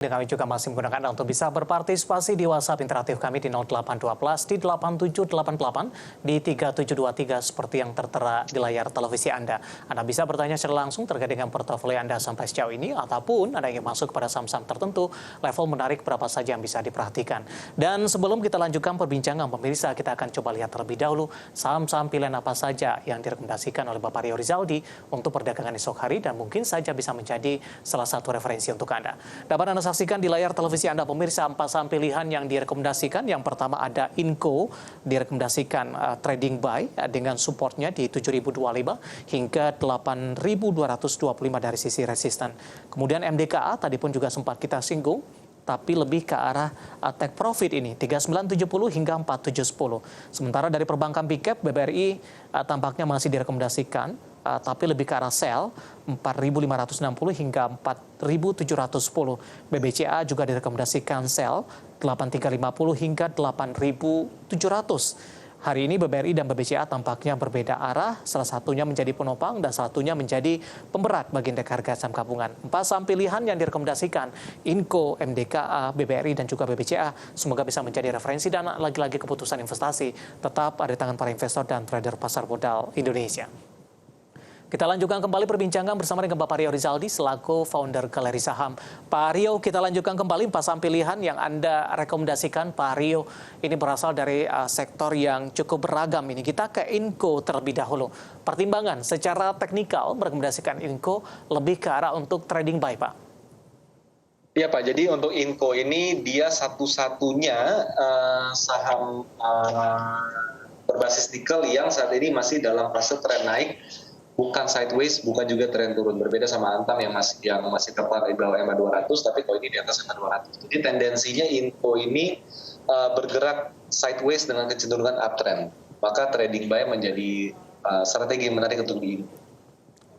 Dan kami juga masih menggunakan Anda untuk bisa berpartisipasi di WhatsApp interaktif kami di 0812 di 8788 di 3723 seperti yang tertera di layar televisi Anda. Anda bisa bertanya secara langsung terkait dengan portofolio Anda sampai sejauh ini ataupun Anda ingin masuk pada saham-saham tertentu, level menarik berapa saja yang bisa diperhatikan. Dan sebelum kita lanjutkan perbincangan pemirsa, kita akan coba lihat terlebih dahulu saham-saham pilihan apa saja yang direkomendasikan oleh Bapak Rio Rizaldi untuk perdagangan esok hari dan mungkin saja bisa menjadi salah satu referensi untuk Anda. Dapat Anda saksikan di layar televisi Anda pemirsa 4 saham pilihan yang direkomendasikan. Yang pertama ada Inco, direkomendasikan trading buy dengan supportnya di 7.025 hingga 8.225 dari sisi resisten. Kemudian MDKA tadi pun juga sempat kita singgung, tapi lebih ke arah take profit ini 3970 hingga 4710. Sementara dari perbankan big cap BBRI tampaknya masih direkomendasikan tapi lebih ke arah sell 4.560 hingga 4.710. BBCA juga direkomendasikan sell 8.350 hingga 8.700. Hari ini BBRI dan BBCA tampaknya berbeda arah, salah satunya menjadi penopang dan salah satunya menjadi pemberat bagi indeks harga saham gabungan. 4 saham pilihan yang direkomendasikan Inco, MDKA, BBRI dan juga BBCA semoga bisa menjadi referensi dan lagi-lagi keputusan investasi tetap ada di tangan para investor dan trader pasar modal Indonesia. Kita lanjutkan kembali perbincangan bersama dengan Bapak Rio Rizaldi selaku founder Galeri Saham. Pak Rio, kita lanjutkan kembali 4 saham pilihan yang Anda rekomendasikan. Pak Rio, ini berasal dari sektor yang cukup beragam ini. Kita ke Inco terlebih dahulu. Pertimbangan secara teknikal merekomendasikan Inco lebih ke arah untuk trading buy, Pak. Iya Pak, jadi untuk Inco ini dia satu-satunya saham berbasis nikel yang saat ini masih dalam fase tren naik. Bukan sideways, bukan juga tren turun. Berbeda sama Antam yang masih tepat di bawah EMA 200, tapi kalau ini di atas EMA 200. Jadi tendensinya Inco ini bergerak sideways dengan kecenderungan uptrend. Maka trading buy menjadi strategi menarik untuk di Inco.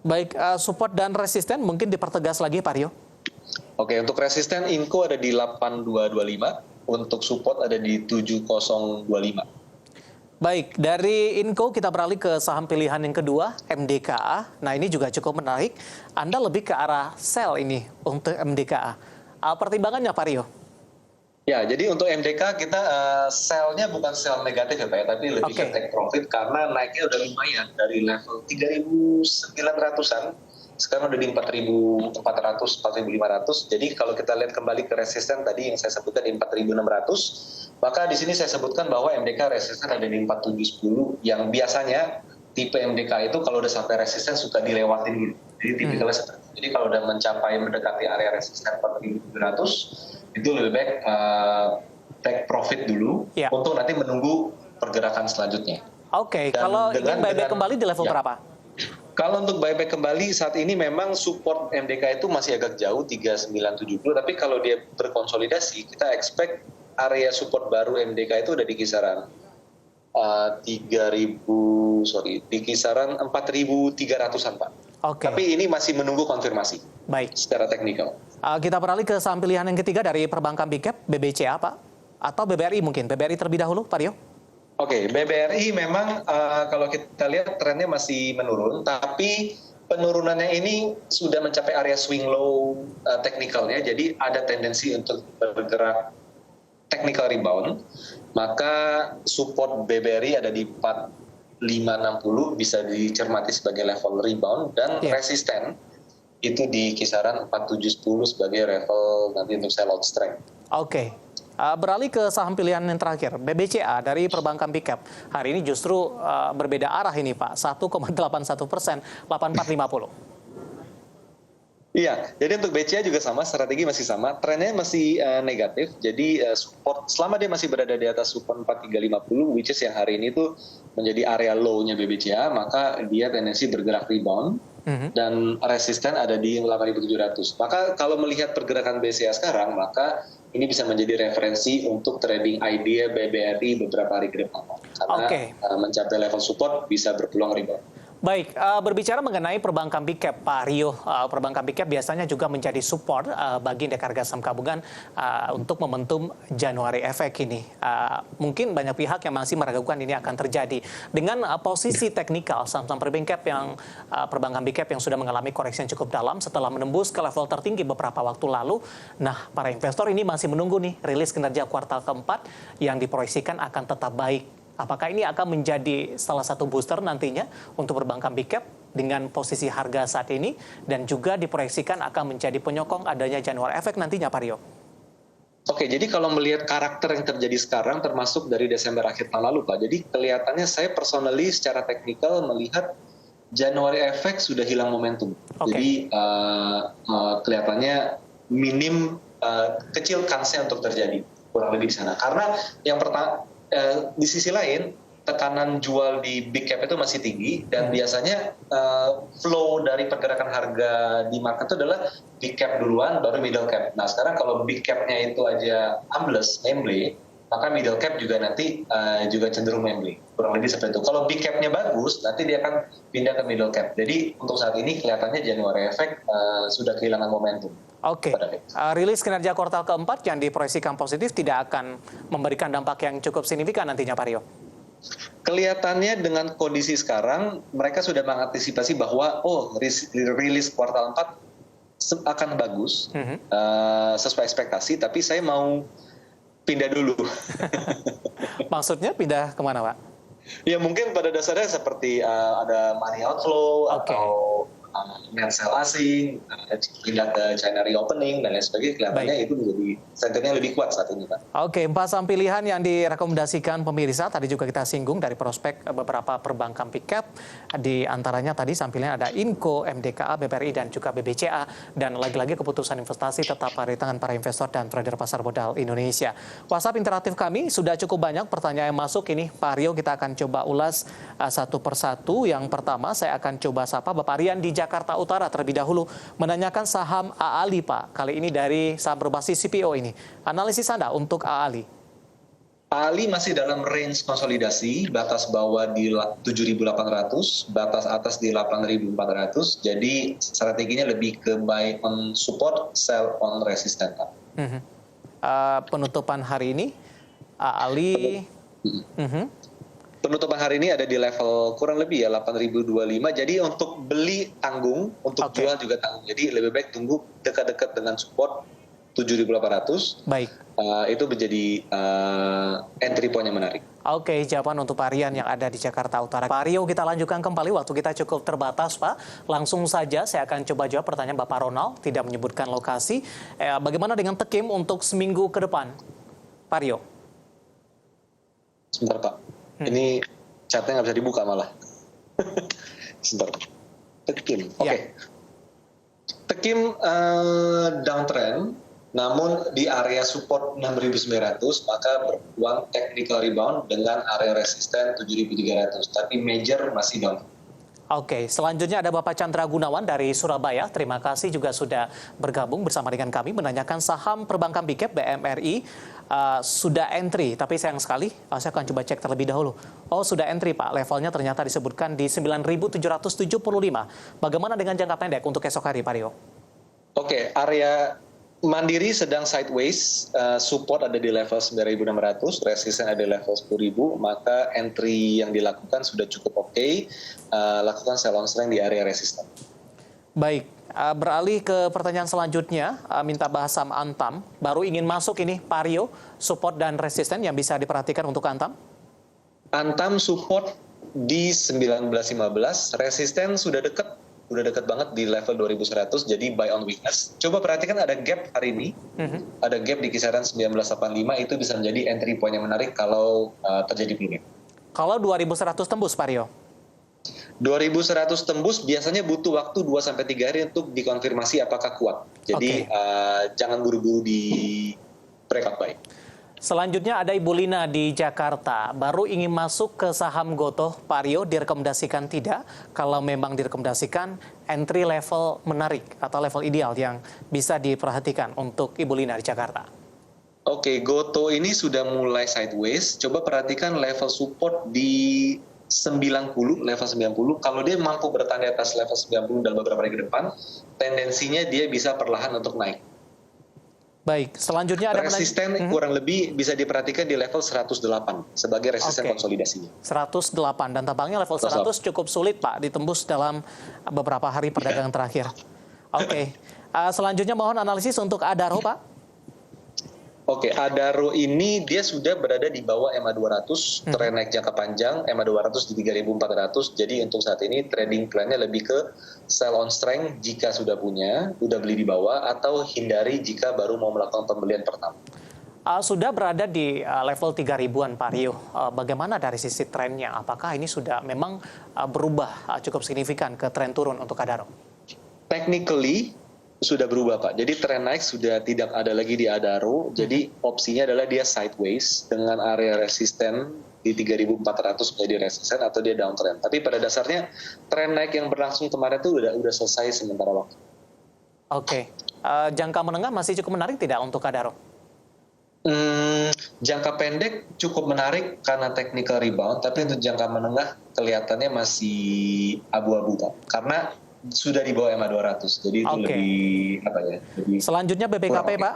Baik, support dan resisten mungkin dipertegas lagi Pak Rio. Oke, untuk resisten Inco ada di 8225, untuk support ada di 7025. Baik, dari Inco kita beralih ke saham pilihan yang kedua, MDKA. Nah ini juga cukup menarik. Anda lebih ke arah sell ini untuk MDKA. Pertimbangannya Pak Rio? Ya, jadi untuk MDK kita sell-nya bukan sell negatif ya Pak ya, tapi lebih ke take profit karena naiknya udah lumayan dari level 3.900-an. Sekarang udah di 4.400, 4.500. Jadi kalau kita lihat kembali ke resisten tadi yang saya sebutkan di 4.600, maka di sini saya sebutkan bahwa MDK resisten ada di 4.710 yang biasanya tipe MDK itu kalau udah sampai resisten suka dilewatin gitu. Jadi tipikalnya seperti itu. Jadi kalau udah mencapai mendekati area resisten 4.700 itu lebih baik take profit dulu untuk nanti menunggu pergerakan selanjutnya. Oke, kalau ingin buyback kembali di level berapa? Kalau untuk buyback kembali saat ini memang support MDK itu masih agak jauh 3970, tapi kalau dia berkonsolidasi kita expect area support baru MDK itu udah di kisaran 4.300-an Pak. Tapi ini masih menunggu konfirmasi. Baik. Secara teknikal. Kita beralih ke saham pilihan yang ketiga dari perbankan big cap, BBCA Pak, atau BBRI mungkin. BBRI terlebih dahulu Pak Rio. Oke, BBRI memang kalau kita lihat trennya masih menurun, tapi penurunannya ini sudah mencapai area swing low teknikalnya, jadi ada tendensi untuk bergerak technical rebound, maka support BBRI ada di 4.560 bisa dicermati sebagai level rebound dan resisten itu di kisaran 4.710 sebagai level nanti untuk sell out strength. Oke. Beralih ke saham pilihan yang terakhir, BBCA dari perbankan big cap. Hari ini justru berbeda arah ini Pak, 1,81%, 8450. Iya, jadi untuk BCA juga sama, strategi masih sama, trennya masih negatif. Jadi support selama dia masih berada di atas support 4350, which is yang hari ini tuh menjadi area low-nya BBCA, maka dia tendensi bergerak rebound dan resisten ada di 8700. Maka kalau melihat pergerakan BCA sekarang, maka ini bisa menjadi referensi untuk trading idea BBRI beberapa hari ke depan. Karena mencapai level support bisa berpeluang rebound. Baik, berbicara mengenai perbankan big cap, Pak Rio, perbankan big cap biasanya juga menjadi support bagi indeks harga saham gabungan untuk momentum Januari Effect ini. Mungkin banyak pihak yang masih meragukan ini akan terjadi. Dengan posisi teknikal saham-saham perbankan big cap yang sudah mengalami koreksi yang cukup dalam setelah menembus ke level tertinggi beberapa waktu lalu. Nah, para investor ini masih menunggu nih rilis kinerja kuartal keempat yang diproyeksikan akan tetap baik. Apakah ini akan menjadi salah satu booster nantinya untuk perbankan big cap dengan posisi harga saat ini dan juga diproyeksikan akan menjadi penyokong adanya January Effect nantinya, Pak Rio? Oke, jadi kalau melihat karakter yang terjadi sekarang termasuk dari Desember akhir tahun lalu, Pak. Jadi kelihatannya saya personally secara teknikal melihat January Effect sudah hilang momentum. Jadi kelihatannya minim kecil kansnya untuk terjadi kurang lebih di sana. Karena yang pertama di sisi lain tekanan jual di big cap itu masih tinggi dan biasanya flow dari pergerakan harga di market itu adalah big cap duluan baru middle cap. Nah sekarang kalau big capnya itu aja ambles, memble, maka middle cap juga nanti juga cenderung memble. Kurang lebih seperti itu. Kalau big capnya bagus, nanti dia akan pindah ke middle cap. Jadi untuk saat ini kelihatannya January Effect sudah kehilangan momentum. Oke, rilis kinerja kuartal keempat yang diproyeksikan positif tidak akan memberikan dampak yang cukup signifikan nantinya, Pak Rio? Kelihatannya dengan kondisi sekarang, mereka sudah mengantisipasi bahwa rilis kuartal 4 akan bagus, sesuai ekspektasi, tapi saya mau pindah dulu. Maksudnya pindah kemana, Pak? Ya mungkin pada dasarnya seperti ada money outflow atau net sell asing, pindah ke China reopening dan lain sebagainya, kelihatannya itu menjadi senternya lebih kuat saat ini, Pak. Oke, 4 saham pilihan yang direkomendasikan pemirsa tadi juga kita singgung dari prospek beberapa perbankan big cap. Di antaranya tadi saham pilihan ada Inco, MDKA, BBRI dan juga BBCA, dan lagi-lagi keputusan investasi tetap ada di tangan para investor dan trader pasar modal Indonesia. WhatsApp interaktif kami sudah cukup banyak pertanyaan yang masuk ini, Pak Rio, kita akan coba ulas satu persatu. Yang pertama saya akan coba sapa Bapak Rian di Jakarta Utara terlebih dahulu, menanyakan saham AALI, Pak. Kali ini dari saham berbasis CPO ini. Analisis Anda untuk AALI? AALI masih dalam range konsolidasi, batas bawah di 7.800, batas atas di 8.400. Jadi strateginya lebih ke buy on support, sell on resistance. Penutupan hari ini AALI penutupan hari ini ada di level kurang lebih ya 8.025. Jadi untuk beli tanggung, untuk jual juga tanggung. Jadi lebih baik tunggu dekat-dekat dengan support 7.800. Baik. Itu menjadi entry point yang menarik. Oke, jawaban untuk Pak Rian yang ada di Jakarta Utara. Pak Rio, kita lanjutkan kembali. Waktu kita cukup terbatas, Pak. Langsung saja saya akan coba jawab pertanyaan Bapak Ronald, tidak menyebutkan lokasi. Bagaimana dengan Tekim untuk seminggu ke depan? Pak Rio. Sebentar, Pak. Ini chatnya nggak bisa dibuka malah. Sebentar. Tekim. Oke. Tekim downtrend, namun di area support 6.900, maka berpeluang technical rebound dengan area resisten 7.300. Tapi major masih down. Oke, selanjutnya ada Bapak Chandra Gunawan dari Surabaya. Terima kasih juga sudah bergabung bersama dengan kami menanyakan saham perbankan big cap BMRI sudah entry, tapi sayang sekali saya akan coba cek terlebih dahulu. Oh, sudah entry, Pak. Levelnya ternyata disebutkan di 9.775. Bagaimana dengan jangka pendek untuk esok hari, Pak Rio? Oke, area Mandiri sedang sideways, support ada di level 9.600, resisten ada di level 10.000, maka entry yang dilakukan sudah cukup oke. Lakukan sell on strength di area resisten. Baik, beralih ke pertanyaan selanjutnya, minta bahas saham Antam. Baru ingin masuk ini, Pak Rio, support dan resisten yang bisa diperhatikan untuk Antam? Antam support di 19.15, resisten sudah dekat banget di level 2.100, jadi buy on weakness. Coba perhatikan ada gap hari ini, ada gap di kisaran 1985, itu bisa menjadi entry point yang menarik kalau terjadi pelemahan. Kalau 2.100 tembus, Pak Rio? 2.100 tembus biasanya butuh waktu 2-3 hari untuk dikonfirmasi apakah kuat. Jadi jangan buru-buru di breakout buy. Selanjutnya ada Ibu Lina di Jakarta. Baru ingin masuk ke saham Gotoh, Pak Rio, direkomendasikan tidak? Kalau memang direkomendasikan, entry level menarik atau level ideal yang bisa diperhatikan untuk Ibu Lina di Jakarta. Oke, Gotoh ini sudah mulai sideways. Coba perhatikan level support di level 90, kalau dia mampu bertahan di atas level 90 dalam beberapa hari ke depan, tendensinya dia bisa perlahan untuk naik. Baik, selanjutnya ada resisten kurang lebih bisa diperhatikan di level 108 sebagai resisten konsolidasinya. 108 dan tampaknya level 100 cukup sulit Pak ditembus dalam beberapa hari perdagangan terakhir. Oke. Selanjutnya mohon analisis untuk Adaro Pak. Oke, Adaro ini dia sudah berada di bawah EMA 200, tren naik jangka panjang, EMA 200 di 3.400, jadi untuk saat ini trading plan-nya lebih ke sell on strength jika sudah punya, udah beli di bawah, atau hindari jika baru mau melakukan pembelian pertama. Sudah berada di level 3.000-an Pak Rio, bagaimana dari sisi trennya? Apakah ini sudah memang berubah cukup signifikan ke tren turun untuk Adaro? Technically, sudah berubah Pak. Jadi tren naik sudah tidak ada lagi di Adaro. Jadi opsinya adalah dia sideways dengan area resisten di 3.400 menjadi resisten atau dia downtrend. Tapi pada dasarnya tren naik yang berlangsung kemarin itu udah selesai sementara waktu. Oke. Jangka menengah masih cukup menarik tidak untuk Adaro? Jangka pendek cukup menarik karena technical rebound, tapi untuk jangka menengah kelihatannya masih abu-abu Pak. Karena sudah di bawah EMA 200, jadi itu lebih Selanjutnya BBKP Pak,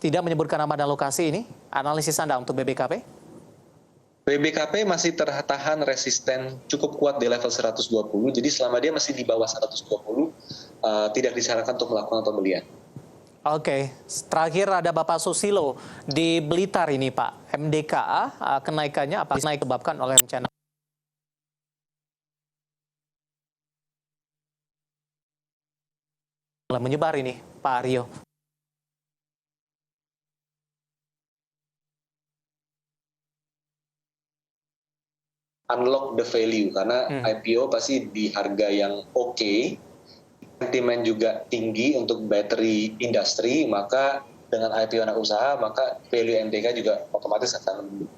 tidak menyebutkan nama dan lokasi ini. Analisis Anda untuk BBKP? BBKP masih tertahan resisten cukup kuat di level 120, jadi selama dia masih di bawah 120, tidak disarankan untuk melakukan pembelian. Oke, terakhir ada Bapak Susilo di Blitar ini Pak. MDKA kenaikannya apa naik disebabkan oleh rencana menyebar ini, Pak Rio? Unlock the value, karena IPO pasti di harga yang oke, sentimen juga tinggi untuk battery industry, maka dengan IPO anak usaha, maka value MDK juga otomatis akan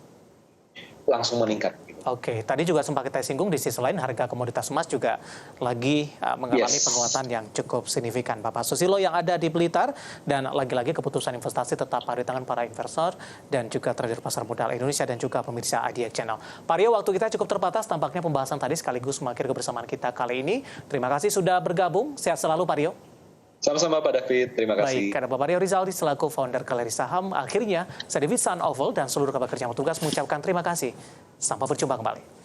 langsung meningkat. Oke, tadi juga sempat kita singgung di sisi lain harga komoditas emas juga lagi mengalami penguatan yang cukup signifikan. Bapak Susilo yang ada di Blitar, dan lagi-lagi keputusan investasi tetap ada di tangan para investor dan juga trader pasar modal Indonesia dan juga pemirsa IDX Channel. Pak Rio, waktu kita cukup terbatas, tampaknya pembahasan tadi sekaligus mengakhiri kebersamaan kita kali ini. Terima kasih sudah bergabung, sehat selalu Pak Rio. Sama-sama Pak David, terima kasih. Baik, ada Bapak Rio Rizaldi selaku founder Galeri Saham. Akhirnya, saya David Sun Oval dan seluruh kabar kerja petugas mengucapkan terima kasih. Sampai berjumpa kembali.